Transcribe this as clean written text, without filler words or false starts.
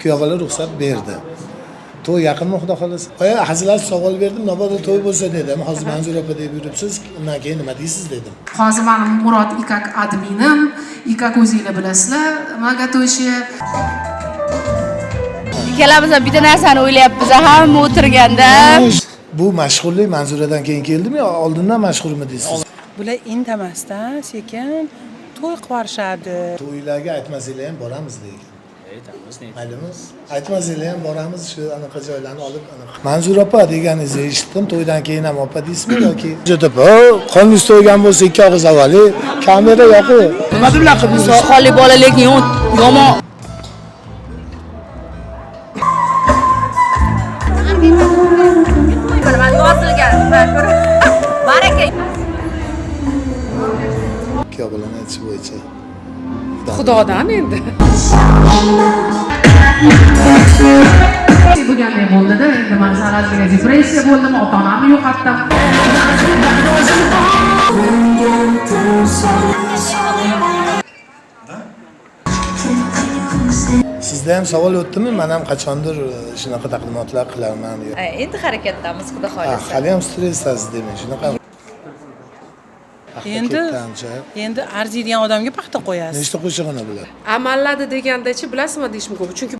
Kuyovalar ruxsat berdi. To'y yaqinmi xudo xolasa? Hazilasiz savol berdim, mabodo to'y bo'lsa dedim. Hozir Manzura opa deb yuribsiz, undan keyin nima deysiz dedim. Hozir mening Murod ikak adminim, ikak o'zinglar bilasizlar, nimaga to'yshi. Ikkalamiz ham bitta narsani o'ylayapmiz, hamma o'tirganda. Bu mashhurlik Manzuradan keyin keldimi yo oldindan mashhurmi deysiz? Bular indamasdan sekin to'y qilib yuborishadi. To'ylarga aytmasanglar ham boramiz lekin. Maylimiz? Aytmasanglar ham boramiz, shu anaqa joylarni olib anaqa. Manzura opa deganingizni eshitdim, to'ydan keyin ham opa deysizmi yoki? Jotib, qonunsiz to'ygan bo'lsa ikki og'iz avvali kamera yoqib, nima deb laqib yurasiz? Soqolli bola lekin yomon. Baraka. Ikki bilan aytish bo'yicha. Xudodan endi. Bo'lganday bo'ldi-da, endi men salazga depressiya bo'ldim, ota-onamni yo'qotdim. Sizda ham savol o'tdimi? Men ham qachondir shunaqa taqdimotlar qilarman. Endi harakatdamiz, xudo xolasa. Hali ham stressdasiz demak, shunaqa. Endi arziydigan odamga paxta qo'yasiz. Nechta qo'shig'ini biladi? Amalladi deganda-chi, bilasizmi deyish mumkin. Chunki